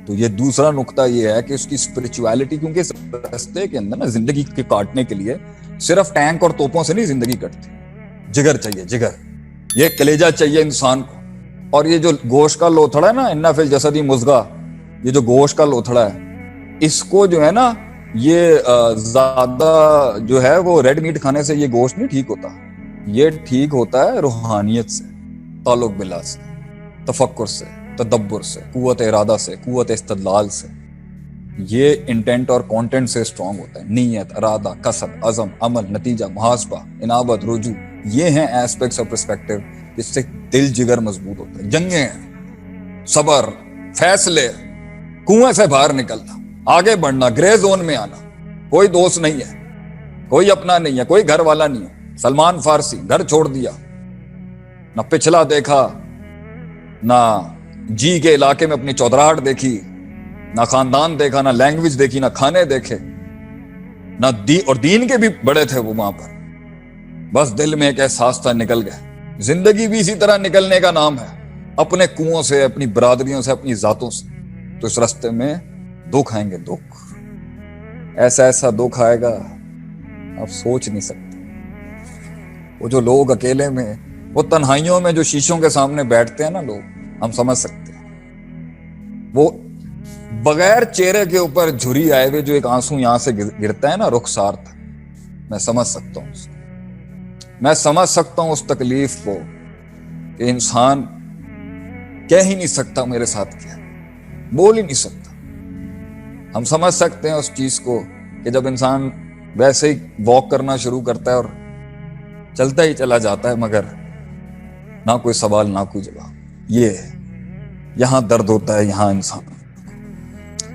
تو یہ دوسرا نقطہ یہ ہے کہ اس کی اسپرچویلٹی، کیونکہ اس راستے کے اندر نا زندگی کے کاٹنے کے لیے صرف ٹینک اور توپوں سے نہیں زندگی کٹتی، جگر چاہیے، جگر، یہ کلیجہ چاہیے انسان کو. اور یہ جو گوشت کا لوتھڑا ہے نا، ان فی الجسد مضغہ، یہ جو گوشت کا لوتھڑا ہے، اس کو جو ہے نا یہ زیادہ جو ہے وہ ریڈ میٹ کھانے سے یہ گوشت نہیں ٹھیک ہوتا. یہ ٹھیک ہوتا ہے روحانیت سے، تعلق باللہ سے، تفکر سے، تدبر سے، قوت ارادہ سے، قوت استدلال سے. یہ انٹینٹ اور کانٹینٹ سے اسٹرانگ ہوتا ہے. نیت، ارادہ، قصد، عزم، عمل، نتیجہ، محاسبہ، انابت، رجوع، یہ ہیں ایسپیکٹس آف پرسپیکٹیو جس سے دل جگر مضبوط ہوتا ہے. جنگیں، صبر، فیصلے، کنویں سے باہر نکلنا، آگے بڑھنا، گرے زون میں آنا. کوئی دوست نہیں ہے، کوئی اپنا نہیں ہے، کوئی گھر والا نہیں ہے. سلمان فارسی گھر چھوڑ دیا، نہ پچھلا دیکھا، نہ جی کے علاقے میں اپنی چودراہٹ دیکھی، نہ خاندان دیکھا، نہ لینگویج دیکھی، نہ کھانے دیکھے، نہ اور دین کے بھی بڑے تھے وہ وہاں پر. بس دل میں ایک احساس تھا، نکل گئے. زندگی بھی اسی طرح نکلنے کا نام ہے، اپنے کنووں سے، اپنی برادریوں سے، اپنی ذاتوں سے. تو اس راستے میں دکھ آئیں گے، دکھ، ایسا ایسا دکھ آئے گا آپ سوچ نہیں سکتے. وہ جو لوگ اکیلے میں، وہ تنہائیوں میں جو شیشوں کے سامنے بیٹھتے ہیں نا لوگ، ہم سمجھ سکتے ہیں. وہ بغیر چہرے کے اوپر جھری آئے ہوئے جو ایک آنسو یہاں سے گرتا ہے نا رخسار تک، میں سمجھ سکتا ہوں اس کو. میں سمجھ سکتا ہوں اس تکلیف کو کہ انسان کہہ ہی نہیں سکتا میرے ساتھ کیا، بول ہی نہیں سکتا. ہم سمجھ سکتے ہیں اس چیز کو کہ جب انسان ویسے ہی واک کرنا شروع کرتا ہے اور چلتا ہی چلا جاتا ہے، مگر نہ کوئی سوال نہ کوئی جواب. یہ یہاں درد ہوتا ہے، یہاں انسان.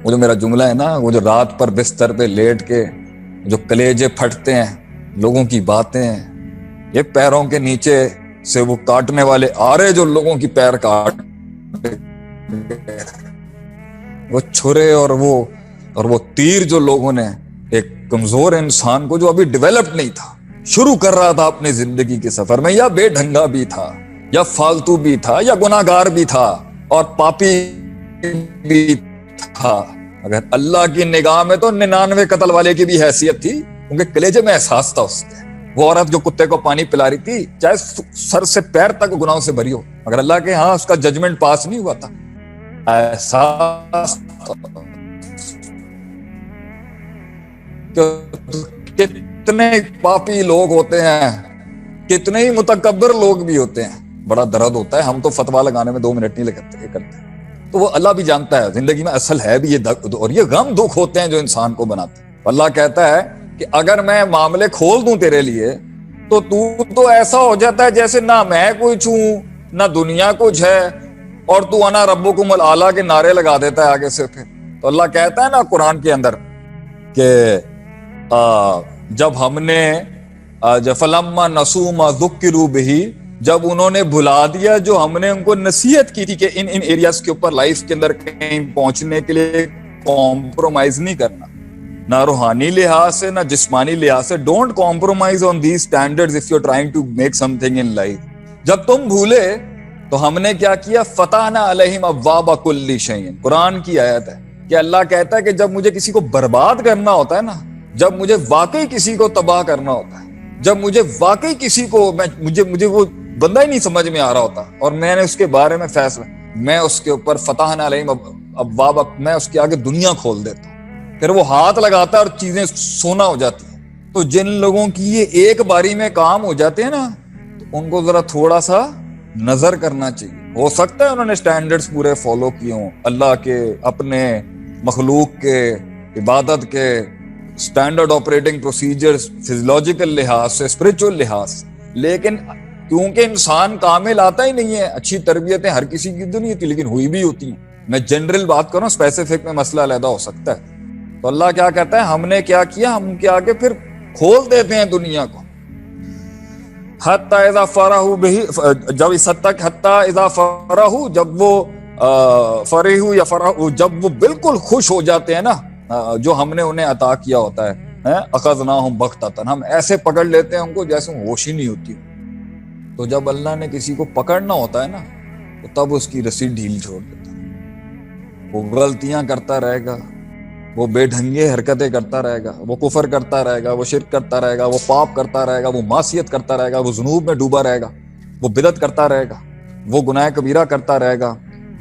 وہ جو میرا جملہ ہے نا، وہ جو رات پر بستر پہ لیٹ کے جو کلیجے پھٹتے ہیں، لوگوں کی باتیں، یہ پیروں کے نیچے سے وہ کاٹنے والے آرے جو لوگوں کی پیر کاٹ، وہ چھرے اور وہ تیر جو لوگوں نے ایک کمزور انسان کو جو ابھی ڈیولپڈ نہیں تھا، شروع کر رہا تھا اپنے زندگی کے سفر میں، یا بے ڈھنگا بھی تھا، یا فالتو بھی تھا، یا گناہگار بھی تھا، اور پاپی بھی تھا. اگر اللہ کی نگاہ میں تو 99 قتل والے کی بھی حیثیت تھی، کیونکہ کلیجے میں احساس تھا اس کے. وہ عورت جو کتے کو پانی پلا رہی تھی، چاہے سر سے پیر تک گناہوں سے بھری ہو، مگر اللہ کے ہاں اس کا ججمنٹ پاس نہیں ہوا تھا. احساس کتنے پاپی لوگ ہوتے ہیں، کتنے ہی متکبر لوگ بھی ہوتے ہیں. بڑا درد ہوتا ہے. ہم تو فتوا لگانے میں 2 منٹ نہیں کرتے. تو وہ اللہ بھی جانتا ہے زندگی میں اصل ہے بھی یہ، اور یہ غم دکھ ہوتے ہیں جو انسان کو بناتے ہیں. اللہ کہتا ہے کہ اگر میں معاملے کھول دوں تیرے لیے تو ایسا ہو جاتا ہے جیسے نہ میں کچھ ہوں نہ دنیا کچھ ہے، اور تو انا ربکم الاعلیٰ کے نعرے لگا دیتا ہے آگے سے. پھر تو اللہ کہتا ہے نا قرآن کے اندر کہ جب ہم نے فلما نسوا ما ذکروا بہ، جب انہوں نے بھلا دیا جو ہم نے ان کو نصیحت کی تھی کہ ان ایریاز کے اوپر لائف کے اندر کہیں پہنچنے کے لیے کمپرومائز نہیں کرنا، نہ روحانی لحاظ سے نہ جسمانی لحاظ سے. Don't compromise on these standards if you are trying to make something in life. جب تم بھولے تو ہم نے کیا کیا، فتحنا علیہم ابواب کل شیء. قرآن کی آیت ہے کہ اللہ کہتا ہے کہ جب مجھے کسی کو برباد کرنا ہوتا ہے نا، جب مجھے واقعی کسی کو تباہ کرنا ہوتا ہے، جب مجھے واقعی کسی کو مجھے وہ بندہ ہی نہیں سمجھ میں آ رہا ہوتا، اور میں نے اس کے بارے میں فیصلہ، میں اس کے اوپر فتحنا علیہم ابواب، میں اس کے آگے دنیا کھول دیتا ہوں. پھر وہ ہاتھ لگاتا ہے اور چیزیں سونا ہو جاتی ہیں. تو جن لوگوں کی یہ ایک باری میں کام ہو جاتے ہیں نا، تو ان کو ذرا تھوڑا سا نظر کرنا چاہیے. ہو سکتا ہے انہوں نے سٹینڈرڈز پورے فالو کیے ہوں، اللہ کے، اپنے مخلوق کے، عبادت کے سٹینڈرڈ آپریٹنگ پروسیجرز، فزیولوجیکل لحاظ سے، اسپرچول لحاظ سے، لیکن کیونکہ انسان کامل آتا ہی نہیں ہے. اچھی تربیتیں ہر کسی کی تو نہیں ہوتی، لیکن ہوئی بھی ہوتی ہیں. میں جنرل بات کروں، اسپیسیفک میں مسئلہ علیحدہ ہو سکتا ہے. تو اللہ کیا کہتا ہے، ہم نے کیا کیا، ہم کے آگے پھر کھول دیتے ہیں دنیا کو. حتی اذا فرحوا بہ، جب اس حد تک، حتی اذا فرحوا، جب وہ فرحوا یا فرحوا، جب وہ بالکل خوش ہو جاتے ہیں نا جو ہم نے انہیں عطا کیا ہوتا ہے، اخذناہم بغتۃ، ہم ایسے پکڑ لیتے ہیں ان کو جیسے ہوش ہی نہیں ہوتی. تو جب اللہ نے کسی کو پکڑنا ہوتا ہے نا، تو تب اس کی رسی ڈھیل چھوڑ دیتا ہے. وہ غلطیاں کرتا رہے گا، وہ بے ڈھنگے حرکتیں کرتا رہے گا، وہ کفر کرتا رہے گا، وہ شرک کرتا رہے گا، وہ پاپ کرتا رہے گا، وہ معصیت کرتا رہے گا، وہ ذنوب میں ڈوبا رہے گا، وہ بدعت کرتا رہے گا، وہ گناہ کبیرہ کرتا رہے گا،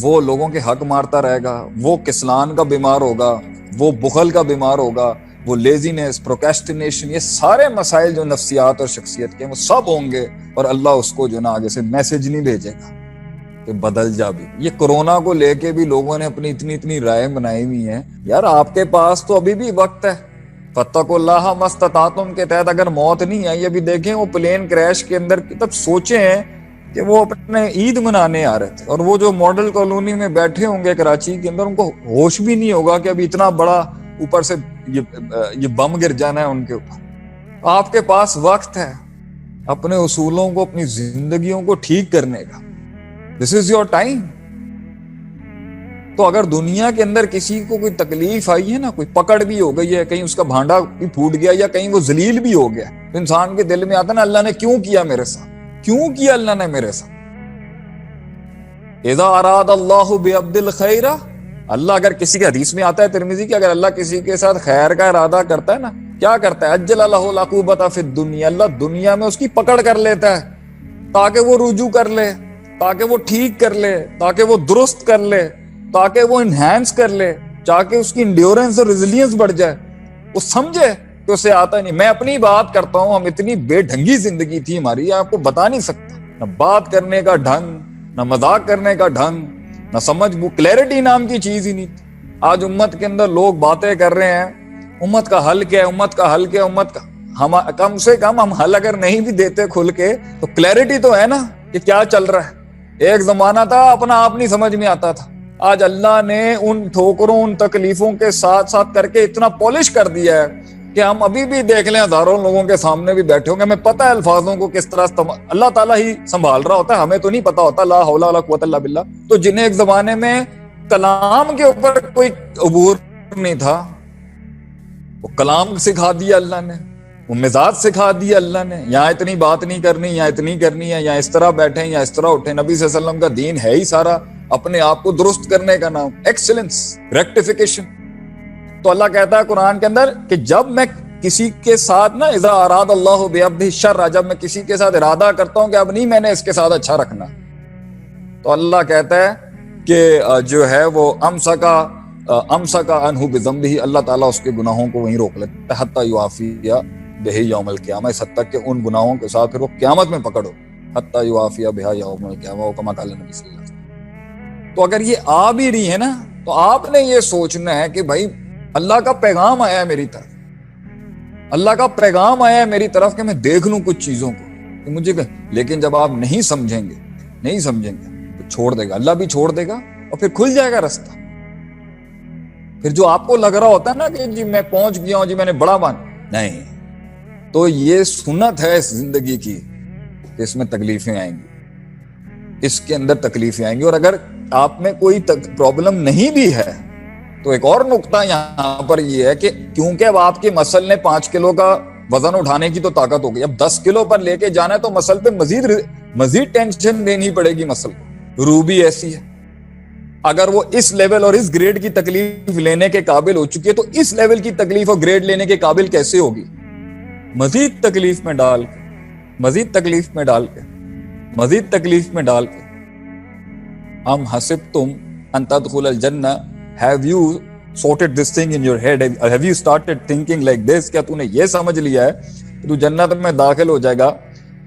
وہ لوگوں کے حق مارتا رہے گا، وہ کسلان کا بیمار ہوگا، وہ بخل کا بیمار ہوگا، وہ لیزینس، پروکیسٹینیشن، یہ سارے مسائل جو نفسیات اور شخصیت کے وہ سب ہوں گے، اور اللہ اس کو جو نا آگے سے میسج نہیں بھیجے گا کہ بدل جا بھی۔ یہ کرونا کو لے کے بھی لوگوں نے اپنی اتنی رائے بنائی ہوئی ہیں، یار آپ کے پاس تو ابھی بھی وقت ہے، فاتقوا اللہ ما استطعتم کے تحت اگر موت نہیں آئی، ابھی دیکھیں وہ پلین کریش کے اندر تب سوچیں کہ وہ اپنے عید منانے آ رہے تھے، اور وہ جو ماڈل کالونی میں بیٹھے ہوں گے کراچی کے اندر، ان کو ہوش بھی نہیں ہوگا کہ ابھی اتنا بڑا اوپر سے یہ بم گر جانا ہے ان کے اوپر۔ آپ کے پاس وقت ہے اپنے اصولوں کو، اپنی زندگیوں کو ٹھیک کرنے کا۔ دس از یور ٹائم۔ تو اگر دنیا کے اندر کسی کو کوئی تکلیف آئی ہے نا، کوئی پکڑ بھی ہو گئی ہے، کہیں اس کا بھانڈا بھی پھوٹ گیا یا کہیں وہ ذلیل بھی ہو گیا، تو انسان کے دل میں آتا نا اللہ نے کیوں کیا میرے ساتھ، کیوں کیا اللہ نے میرے ساتھ۔ اذا اراد اللہ بعبد الخیر، اللہ اگر کسی کے حدیث میں آتا ہے ترمذی کہ اگر اللہ کسی کے ساتھ خیر کا ارادہ کرتا ہے نا، کیا کرتا ہے؟ اجل لہ العقوبۃ فی الدنیا، اللہ دنیا میں اس کی پکڑ کر لیتا ہے تاکہ وہ رجوع کر لے، تاکہ وہ ٹھیک کر لے، تاکہ وہ درست کر لے، تاکہ وہ انہینس کر لے، تاکہ اس کی انڈیورنس اور ریزیلینس بڑھ جائے، وہ سمجھے کہ اسے آتا نہیں۔ میں اپنی بات کرتا ہوں، ہم اتنی بے ڈھنگی زندگی تھی ہماری، آپ کو بتا نہیں سکتا، نہ بات کرنے کا ڈھنگ، نہ مذاق کرنے کا ڈھنگ، نہ سمجھ، وہ کلیئرٹی نام کی چیز ہی نہیں تھی۔ آج امت کے اندر لوگ باتیں کر رہے ہیں، امت کا حل کیا ہے، امت کا حل کیا، امت کا ہم کم سے کم ہم حل اگر نہیں بھی دیتے کھل کے تو کلیئرٹی تو ہے نا کہ کیا چل رہا ہے۔ ایک زمانہ تھا اپنا آپ نہیں سمجھ میں آتا تھا، آج اللہ نے ان ٹھوکروں، ان تکلیفوں کے ساتھ ساتھ کر کے اتنا پالش کر دیا ہے کہ ہم ابھی بھی دیکھ لیں، ہزاروں لوگوں کے سامنے بھی بیٹھے ہوں گے، ہمیں پتہ ہے الفاظوں کو کس طرح اللہ تعالیٰ ہی سنبھال رہا ہوتا ہے، ہمیں تو نہیں پتا ہوتا، لا حول ولا قوت الا باللہ۔ تو جنہیں ایک زمانے میں کلام کے اوپر کوئی عبور نہیں تھا، وہ کلام سکھا دیا اللہ نے، وہ مزاج سکھا دیا اللہ نے، یہاں اتنی بات نہیں کرنی، یہاں اتنی کرنی ہے، یہاں اس طرح بیٹھیں، یا اس طرح اٹھیں۔ نبی صلی اللہ علیہ وسلم کا دین ہے ہی سارا اپنے آپ کو درست کرنے کا نام، ایکسلنس، ریکٹیفیکیشن۔ تو اللہ کہتا ہے قرآن کے اندر کہ جب میں کسی کے ساتھ نا، اذا اراد اللہ بعبدہ الشر، جب میں کسی کے ساتھ ارادہ کرتا ہوں کہ اب نہیں میں نے اس کے ساتھ اچھا رکھنا، تو اللہ کہتا ہے کہ جو ہے وہ امسکا عنہ بذنبہ، اللہ تعالیٰ اس کے گناہوں کو وہیں روک لیتا ہے، حتی یعافی بہ یوم القیامہ، اس حد تک کہ ان گناہوں کے ساتھ پھر وہ قیامت میں پکڑو، حتی یعافی بہ یوم القیامہ، وہ کما قال نبی صلی اللہ علیہ وسلم۔ تو اگر یہ آ بھی رہی ہے نا، تو آپ نے یہ سوچنا ہے کہ بھائی اللہ کا پیغام آیا ہے میری طرف، اللہ کا پیغام آیا ہے میری طرف کہ میں دیکھ لوں کچھ چیزوں کو کہ مجھے، لیکن جب آپ نہیں سمجھیں گے تو چھوڑ دے گا، اللہ بھی چھوڑ دے گا، اور پھر کھل جائے گا رستہ۔ پھر جو آپ کو لگ رہا ہوتا ہے نا کہ جی میں پہنچ گیا ہوں، جی میں نے بڑا مان، نہیں، تو یہ سنت ہے اس زندگی کی کہ اس میں تکلیفیں آئیں گی، اس کے اندر تکلیفیں آئیں گی۔ اور اگر آپ میں کوئی پرابلم نہیں بھی ہے تو ایک اور نقطہ یہاں پر یہ ہے کہ کیونکہ اب آپ کے مسل نے 5 کلو کا وزن اٹھانے کی تو طاقت ہو گئی، اب 10 کلو پر لے کے جانا ہے تو مسل پہ مزید ٹینشن دینی پڑے گی مسل کو۔ روح بھی ایسی ہے، اگر وہ اس لیول اور اس گریڈ کی تکلیف لینے کے قابل ہو چکی ہے تو اس لیول کی تکلیف اور گریڈ لینے کے قابل کیسے ہوگی؟ مزید تکلیف میں ڈال کے، مزید تکلیف میں ڈال کے، مزید تکلیف میں ڈال کے۔ ام حسبتم ان تدخل الجنہ، have you sorted this thing in your head, have you started thinking like this، کیا تو نے یہ سمجھ لیا ہے کہ تو جنت میں داخل ہو جائے گا؟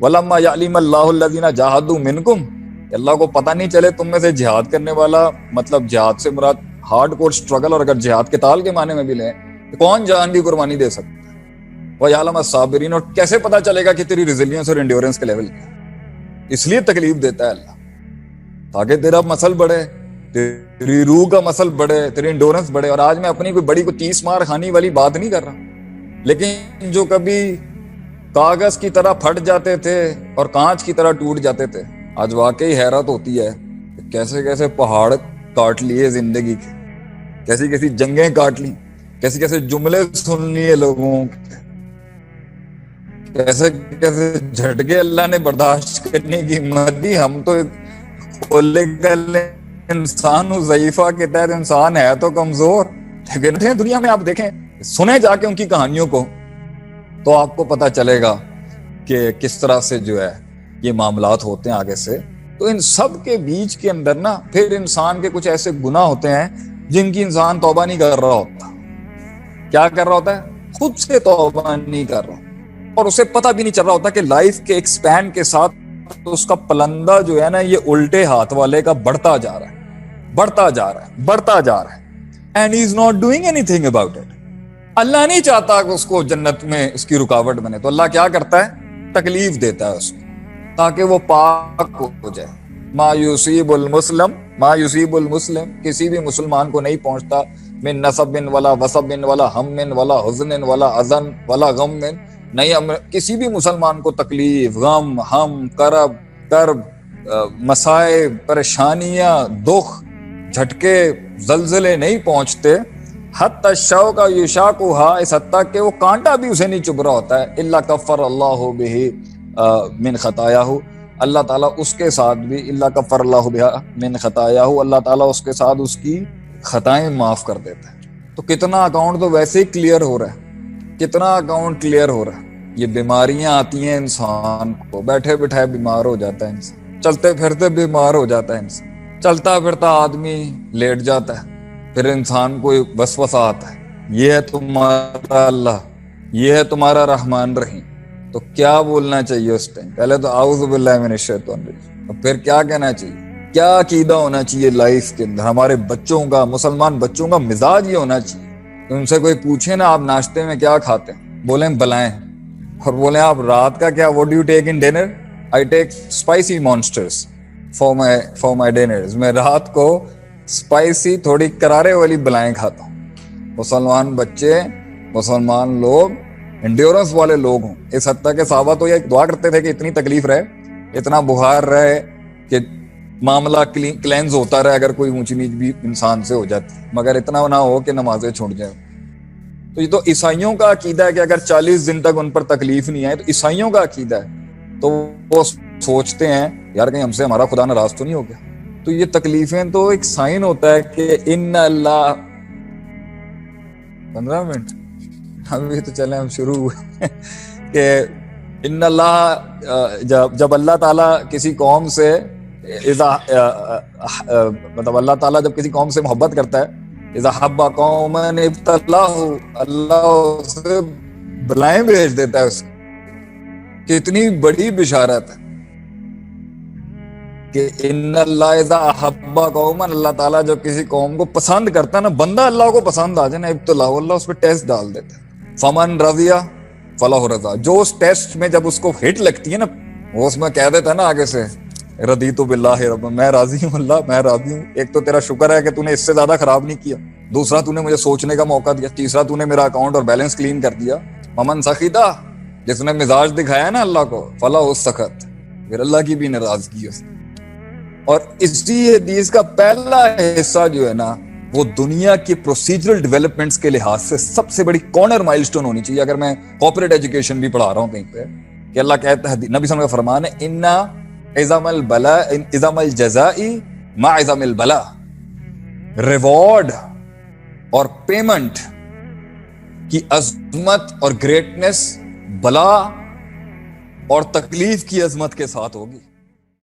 وَلَمَّا يَعْلِمَ اللَّهُ الَّذِينَ جَاهَدُوا مِنْكُمْ، اللہ کو پتہ نہیں چلے تم میں سے جہاد کرنے والا، مطلب جہاد سے مراد ہارڈ کور سٹرگل، اور اگر جہاد کے تال کے معنی میں بھی لیں تو کون جان کی قربانی دے سکتا ہے؟ وَيَعْلَمَ الصَّابِرِينَ، اور کیسے پتہ چلے گا کہ تیری ریزیلینس اور انڈیورنس کا لیول کیا ہے؟ اس لیے تکلیف دیتا ہے اللہ، تاکہ تیرا مسل بڑھے، تیری روح کا مسل بڑھے، تیری انڈورنس بڑھے۔ اور آج میں اپنی کوئی بڑی کوئی 30 مار خانی والی بات نہیں کر رہا، لیکن جو کبھی کاغذ کی طرح پھٹ جاتے تھے اور کانچ کی طرح ٹوٹ جاتے تھے، آج واقعی حیرت ہوتی ہے کہ کیسے کیسے پہاڑ کاٹ لیے زندگی کے، کیسی کیسی جنگیں کاٹ لی، کیسے کیسے جملے سن لیے لوگوں کے، کیسے کیسے جھٹکے اللہ نے برداشت کرنے کی ہمت دی۔ ہم تو کھولے گلے انسان ضعیفہ کے تحت انسان ہے تو کمزور، لیکن دنیا میں آپ دیکھیں، سنیں جا کے ان کی کہانیوں کو تو آپ کو پتا چلے گا کہ کس طرح سے جو ہے یہ معاملات ہوتے ہیں آگے سے. تو ان سب کے بیچ کے اندر نا پھر انسان کے کچھ ایسے گناہ ہوتے ہیں جن کی انسان توبہ نہیں کر رہا ہوتا. کیا کر رہا ہوتا ہے؟ خود سے توبہ نہیں کر رہا، اور اسے پتہ بھی نہیں چل رہا ہوتا کہ لائف کے ایکسپینڈ کے ساتھ اس کا پلندہ جو ہے نا یہ الٹے ہاتھ والے کا بڑھتا جا رہا ہے، بڑھتا جا رہا ہے، بڑھتا جا رہا ہے. And he is not doing anything about it. اللہ نہیں چاہتا کہ اس کو جنت میں اس کی رکاوٹ بنے، تو اللہ کیا کرتا ہے؟ تکلیف دیتا ہے اس کو تاکہ وہ پاک ہو جائے. ما یصیب المسلم کسی بھی مسلمان کو نہیں پہنچتا من نصب ولا وصب ولا ہم ولا حزن ولا اذن ولا غم، نہیں کسی بھی مسلمان کو تکلیف، غم، ہم، کرب، مسائب، پریشانیاں، دکھ، جھٹکے، زلزلے نہیں پہنچتے. حتی الشوک یشاقھا، اس حد تک کہ وہ کانٹا بھی اسے نہیں چبھ رہا ہوتا ہے. الا کفر اللہ بہ من خطایاہ، اللہ تعالیٰ اس کے ساتھ بھی الا کفر اللہ بہ من خطایاہ، اللہ تعالیٰ اس کے ساتھ اس کی خطائیں معاف کر دیتا ہے. تو کتنا اکاؤنٹ تو ویسے ہی کلیئر ہو رہا ہے، کتنا اکاؤنٹ کلیئر ہو رہا ہے. یہ بیماریاں آتی ہیں انسان کو، بیٹھے بٹھائے بیمار ہو جاتا ہے انسان، چلتے پھرتے بیمار ہو جاتا ہے انسان، چلتا پھرتا آدمی لیٹ جاتا ہے. پھر انسان کو وسوسہ آتا ہے، یہ ہے تمہارا اللہ، یہ ہے تمہارا رحمان رحیم. تو کیا بولنا چاہیے اس ٹائم؟ پہلے تو اعوذ باللہ من الشیطان الرجیم، اور پھر کیا کہنا چاہیے؟ کیا عقیدہ ہونا چاہیے لائف کے اندر؟ ہمارے بچوں کا، مسلمان بچوں کا مزاج یہ ہونا چاہیے کہ ان سے کوئی پوچھے نا آپ ناشتے میں کیا کھاتے ہیں، بولیں بلائیں، اور بولیں آپ رات کا کیا what do you take in dinner؟ I take spicy monsters for my dinners. میں رات کو اسپائسی تھوڑی کرارے والی بلائیں کھاتا ہوں. مسلمان بچے، مسلمان لوگ انڈیورنس والے لوگ ہوں. اس حد تک کہ صحابہ تو یہ دعا کرتے تھے کہ اتنی تکلیف رہے، اتنا بخار رہے کہ معاملہ کلینز ہوتا رہے اگر کوئی اونچی نیچ بھی انسان سے ہو جاتی، مگر اتنا نہ ہو کہ نمازیں چھوٹ جائیں. تو یہ تو عیسائیوں کا عقیدہ ہے کہ اگر 40 دن تک ان پر تکلیف نہیں آئے تو عیسائیوں کا عقیدہ ہے. تو وہ سوچتے ہیں یار کہیں ہم سے ہمارا خدا ناراض تو نہیں ہو گیا. تو یہ تکلیفیں تو ایک سائن ہوتا ہے کہ ان اللہ 15 منٹ ابھی تو چلیں ہم شروع ہوئے کہ ان اللہ جب اللہ تعالیٰ کسی قوم سے مطلب اللہ تعالیٰ جب کسی قوم سے محبت کرتا ہے، اذا حب قوما ابتلاہ، اللہ اسے بلائیں بھیج دیتا ہے. اس کی کتنی بڑی بشارت ہے کہ ان اللہ اذا احب قوما، اللہ تعالیٰ جب کسی قوم کو پسند کرتا ہے نا، بندہ اللہ کو پسند آ جائے نا، ابتلاہ، اللہ اس پہ ٹیسٹ ڈال دیتا ہے. فمن رضی فلہ رضا، جو اس ٹیسٹ میں جب اس کو ہٹ لگتی ہے نا، وہ اس میں کہہ دیتا ہے نا آگے سے رضیت باللہ رب، میں راضی ہوں اللہ، میں راضی ہوں. ایک تو تیرا شکر ہے کہ تو نے اس سے زیادہ خراب نہیں کیا، دوسرا تو نے مجھے سوچنے کا موقع دیا، تیسرا تو نے میرا اکاؤنٹ اور بیلنس کلین کر دیا. ومن سخطہ، جس نے مزاج دکھایا نا اللہ کو، فلاح السخط، پھر اللہ کی بھی ناراضگی ہے. اور اسی حدیث کا پہلا حصہ جو ہے نا، وہ دنیا کی پروسیجرل ڈیولپمنٹس کے لحاظ سے سب سے بڑی کارنر مائل سٹون ہونی چاہیے. اگر میں کارپوریٹ ایجوکیشن بھی پڑھا رہا ہوں کہیں پہ، کہ اللہ کہتا ہے، نبی صلی اللہ علیہ وسلم کا فرمان ہے، انا عظم البلاء عظم الجزاء مع عظم البلاء، ریوارڈ اور پیمنٹ کی عظمت اور گریٹنس بلا اور تکلیف کی عظمت کے ساتھ ہوگی.